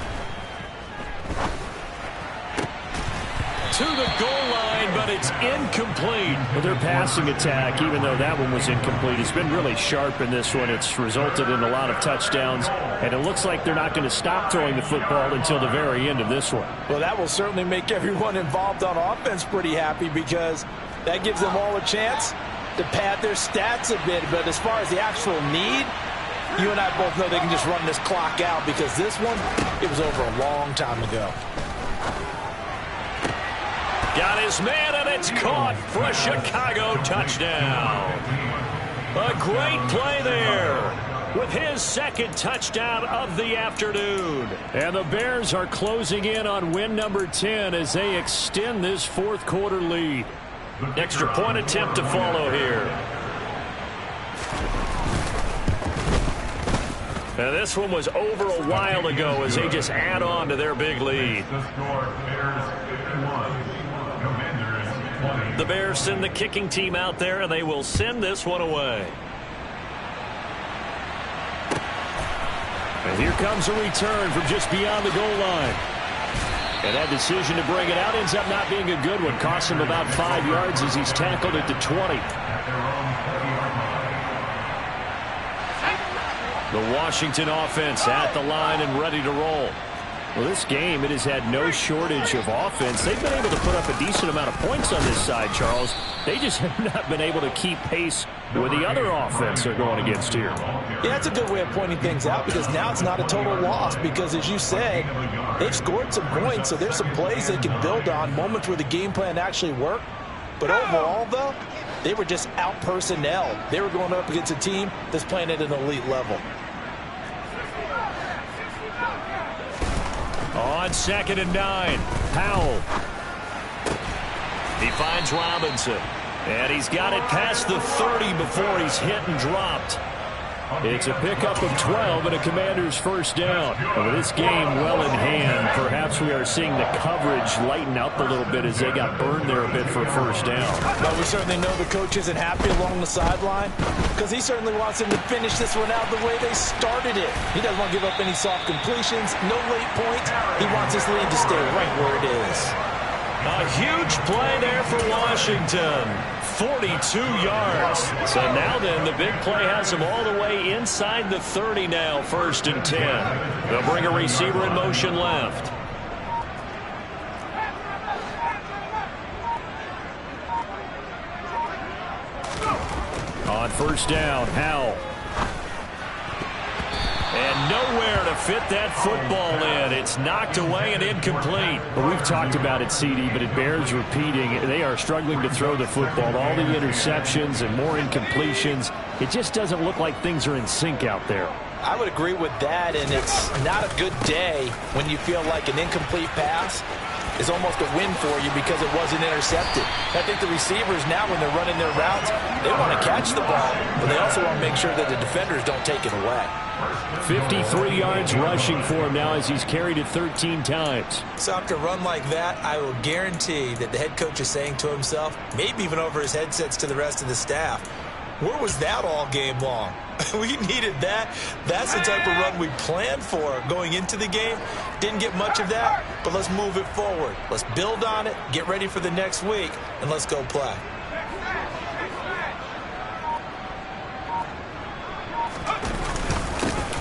To the goal line, but it's incomplete. Well, their passing attack, even though that one was incomplete, has been really sharp in this one. It's resulted in a lot of touchdowns, and it looks like they're not going to stop throwing the football until the very end of this one. Well, that will certainly make everyone involved on offense pretty happy because that gives them all a chance to pad their stats a bit. But as far as the actual need, you and I both know they can just run this clock out because this one, it was over a long time ago. Got his man, and it's caught for a Chicago touchdown. A great play there with his second touchdown of the afternoon. And the Bears are closing in on win number 10 as they extend this fourth quarter lead. Extra point attempt to follow here. And this one was over a while ago as they just add on to their big lead. The Bears send the kicking team out there, and they will send this one away. And here comes a return from just beyond the goal line. And that decision to bring it out ends up not being a good one. Costs him about 5 yards as he's tackled at the 20. The Washington offense at the line and ready to roll. Well, this game, it has had no shortage of offense. They've been able to put up a decent amount of points on this side, Charles. They just have not been able to keep pace with the other offense they're going against here. Yeah, that's a good way of pointing things out because now it's not a total loss because, as you said, they've scored some points, so there's some plays they can build on, moments where the game plan actually worked. But overall, though, they were just out personnel. They were going up against a team that's playing at an elite level. On 2nd and 9, Powell. He finds Robinson. And he's got it past the 30 before he's hit and dropped. It's a pickup of 12 and a Commander's first down. And with this game well in hand, perhaps we are seeing the coverage lighten up a little bit as they got burned there a bit for a first down. But we certainly know the coach isn't happy along the sideline because he certainly wants them to finish this one out the way they started it. He doesn't want to give up any soft completions, no late points. He wants his lead to stay right where it is. A huge play there for Washington. 42 yards. So now then, the big play has him all the way inside the 30 now, 1st and 10. They'll bring a receiver in motion left. On 1st down, Howell. And nowhere to fit that football in. It's knocked away and incomplete. Well, we've talked about it, CD, but it bears repeating. They are struggling to throw the football. All the interceptions and more incompletions. It just doesn't look like things are in sync out there. I would agree with that, and it's not a good day when you feel like an incomplete pass is almost a win for you because it wasn't intercepted. I think the receivers now, when they're running their routes, they want to catch the ball, but they also want to make sure that the defenders don't take it away. 53 yards rushing for him now as he's carried it 13 times. So after a run like that, I will guarantee that the head coach is saying to himself, maybe even over his headsets to the rest of the staff, where was that all game long? We needed that. That's the type of run we planned for going into the game. Didn't get much of that, but let's move it forward. Let's build on it, get ready for the next week, and let's go play.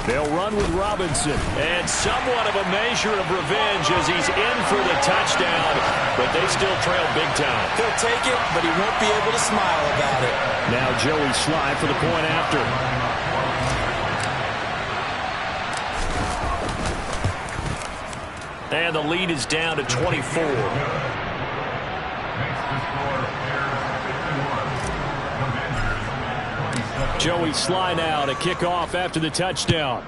They'll run with Robinson. And somewhat of a measure of revenge as he's in for the touchdown, but they still trail big time. He'll take it, but he won't be able to smile about it. Now Joey Sly for the point after. And the lead is down to 24. Joey Sly now to kick off after the touchdown.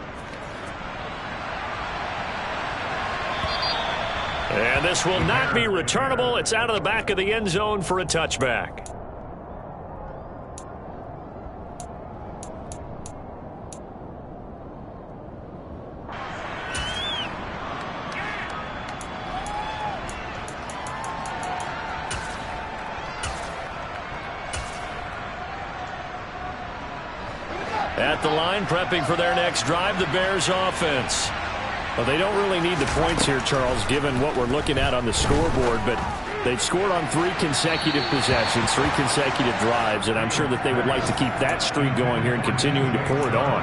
And this will not be returnable. It's out of the back of the end zone for a touchback. At the line, prepping for their next drive, the Bears offense. Well, they don't really need the points here, Charles, given what we're looking at on the scoreboard, but they've scored on 3 consecutive possessions, 3 consecutive drives, and I'm sure that they would like to keep that streak going here and continuing to pour it on.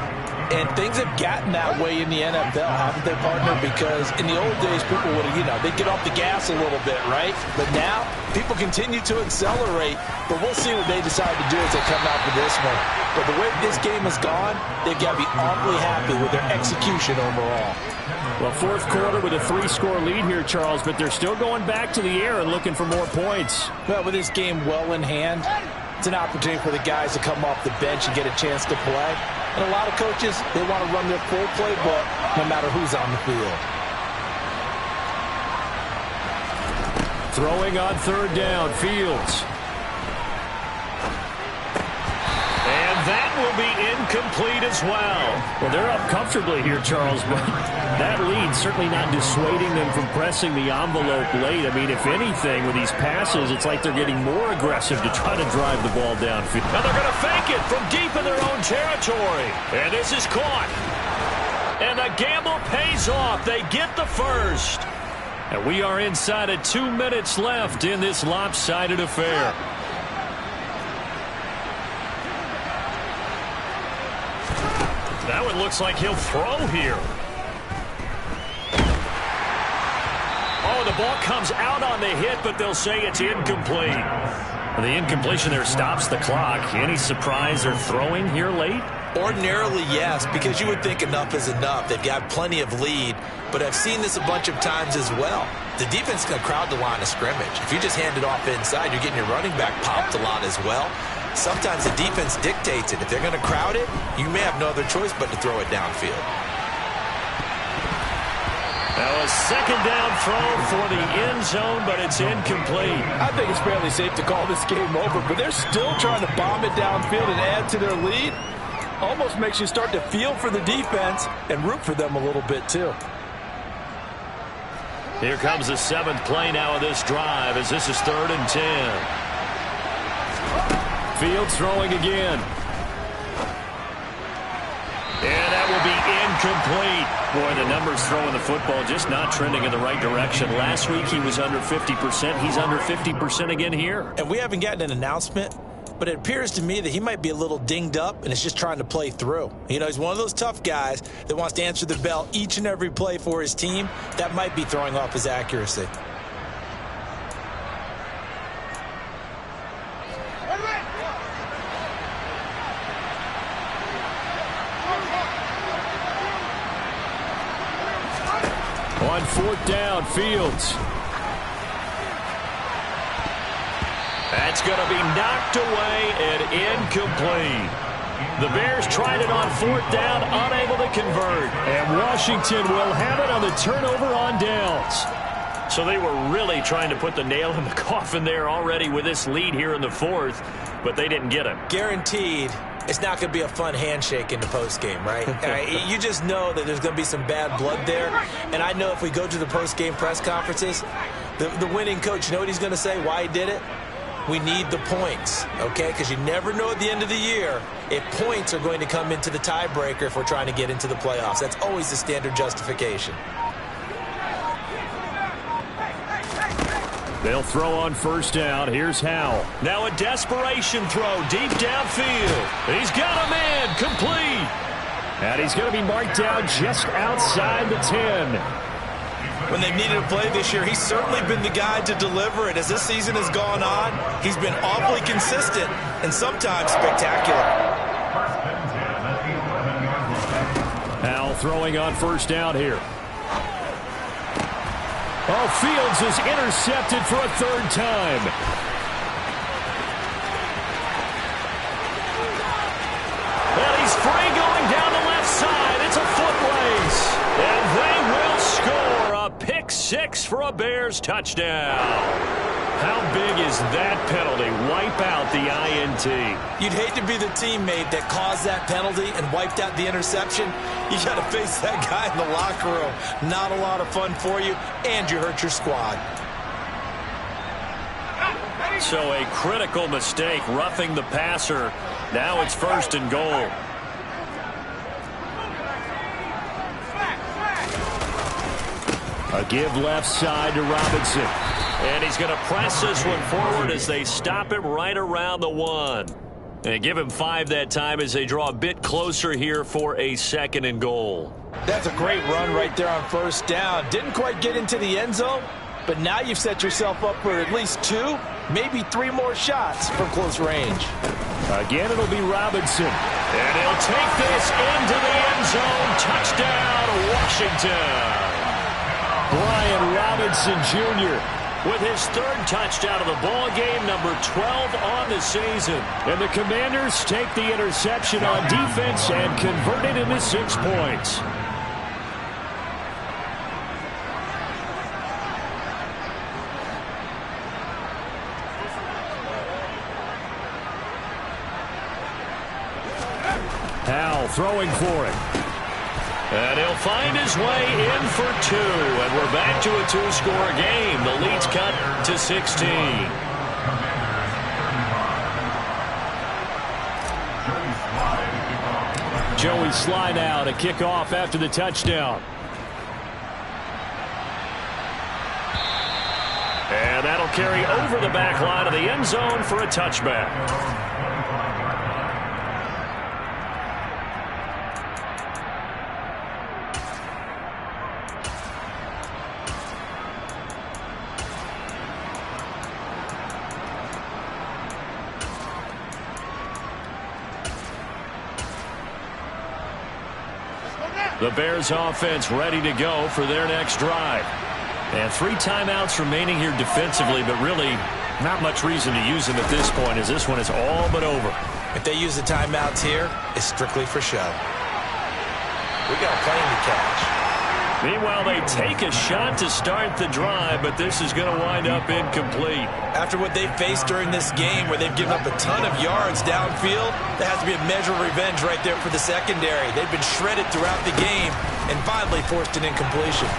And things have gotten that way in the NFL, haven't they, partner? Because in the old days, people would have, they'd get off the gas a little bit, right? But now, people continue to accelerate. But we'll see what they decide to do as they come out for this one. But the way this game has gone, they've got to be awfully happy with their execution overall. Well, fourth quarter with a 3-score lead here, Charles, but they're still going back to the air and looking for more points. Well, with this game well in hand, it's an opportunity for the guys to come off the bench and get a chance to play. And a lot of coaches, they want to run their full playbook no matter who's on the field. Throwing on third down, Fields. And that will be incomplete as well. Well, they're up comfortably here, Charles, but that lead certainly not dissuading them from pressing the envelope late. I mean, if anything, with these passes, it's like they're getting more aggressive to try to drive the ball downfield. Now they're going to fake it from deep in their own territory. And this is caught. And the gamble pays off. They get the first. And we are inside of 2 minutes left in this lopsided affair. That one looks like he'll throw here. Oh, the ball comes out on the hit, but they'll say it's incomplete. The incompletion there stops the clock. Any surprise they're throwing here late? Ordinarily, yes, because you would think enough is enough. They've got plenty of lead, but I've seen this a bunch of times as well. The defense is going to crowd the line of scrimmage. If you just hand it off inside, you're getting your running back popped a lot as well. Sometimes the defense dictates it. If they're going to crowd it, you may have no other choice but to throw it downfield. That was second down throw for the end zone, but it's incomplete. I think it's fairly safe to call this game over, but they're still trying to bomb it downfield and add to their lead. Almost makes you start to feel for the defense and root for them a little bit, too. Here comes the 7th play now of this drive as this is 3rd and 10. Fields throwing again. And that will be incomplete. Boy, the numbers throwing the football just not trending in the right direction. Last week he was under 50%. He's under 50% again here. And we haven't gotten an announcement, but it appears to me that he might be a little dinged up and is just trying to play through. He's one of those tough guys that wants to answer the bell each and every play for his team. That might be throwing off his accuracy. On 4th down, Fields. That's going to be knocked away and incomplete. The Bears tried it on 4th down, unable to convert. And Washington will have it on the turnover on downs. So they were really trying to put the nail in the coffin there already with this lead here in the 4th, but they didn't get it. Guaranteed. It's not going to be a fun handshake in the postgame, right? You just know that there's going to be some bad blood there. And I know if we go to the postgame press conferences, the winning coach, you know what he's going to say, why he did it? We need the points, okay? Because you never know at the end of the year if points are going to come into the tiebreaker if we're trying to get into the playoffs. That's always the standard justification. They'll throw on 1st down. Here's Howell. Now a desperation throw deep downfield. He's got a man complete. And he's going to be marked down just outside the 10. When they've needed a play this year, he's certainly been the guy to deliver it. As this season has gone on, he's been awfully consistent and sometimes spectacular. Howell throwing on 1st down here. Oh, Fields is intercepted for a 3rd time. And he's free going down the left side. It's a foot race. And they will score a pick-6 for a Bears touchdown. How big is that penalty? Wipe out the INT. You'd hate to be the teammate that caused that penalty and wiped out the interception. You got to face that guy in the locker room. Not a lot of fun for you, and you hurt your squad. So a critical mistake, roughing the passer. Now it's 1st and goal. A give left side to Robinson. And he's going to press this one forward as they stop him right around the 1. And give him 5 that time as they draw a bit closer here for a 2nd and goal. That's a great run right there on 1st down. Didn't quite get into the end zone, but now you've set yourself up for at least 2, maybe 3 more shots from close range. Again, it'll be Robinson. And he'll take this into the end zone. Touchdown, Washington. Brian Robinson Jr. with his 3rd touchdown of the ball game, number 12 on the season. And the Commanders take the interception on defense and convert it into 6 points. Howell throwing for it. And he'll find his way in for 2. And we're back to a 2-score game. The lead's cut to 16. Joey slide out, a kickoff after the touchdown. And that'll carry over the back line of the end zone for a touchback. The Bears offense ready to go for their next drive. And 3 timeouts remaining here defensively, but really not much reason to use them at this point, as this one is all but over. If they use the timeouts here, it's strictly for show. We got a plane to catch. Meanwhile, they take a shot to start the drive, but this is going to wind up incomplete. After what they've faced during this game, where they've given up a ton of yards downfield, there has to be a measure of revenge right there for the secondary. They've been shredded throughout the game and finally forced an incompletion.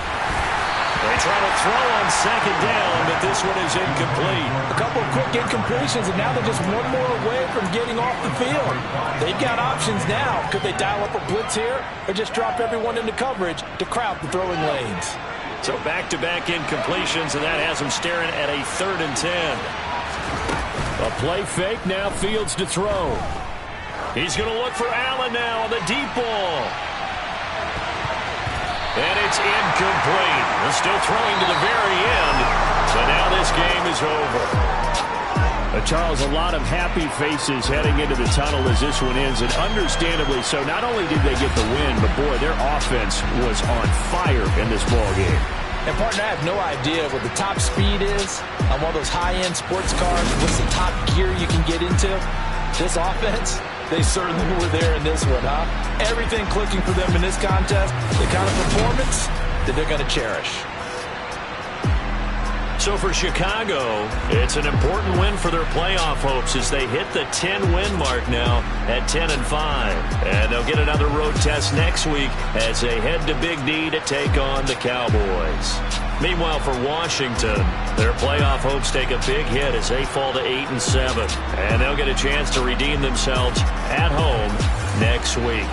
They try to throw on 2nd down, but this one is incomplete. A couple of quick incompletions, and now they're just one more away from getting off the field. They've got options now. Could they dial up a blitz here or just drop everyone into coverage to crowd the throwing lanes? So back-to-back incompletions, and that has them staring at a 3rd and 10. A play fake, now Fields to throw. He's going to look for Allen now on the deep ball. And it's incomplete. They're still throwing to the very end. So now this game is over. Charles, a lot of happy faces heading into the tunnel as this one ends, and understandably so. Not only did they get the win, but boy, their offense was on fire in this ball game. And partner, I have no idea what the top speed is on one of those high-end sports cars. What's the top gear you can get into? This offense, they certainly were there in this one, huh? Everything clicking for them in this contest, the kind of performance that they're going to cherish. So for Chicago, it's an important win for their playoff hopes as they hit the 10-win mark now at 10-5. And they'll get another road test next week as they head to Big D to take on the Cowboys. Meanwhile, for Washington, their playoff hopes take a big hit as they fall to 8-7. And they'll get a chance to redeem themselves at home next week.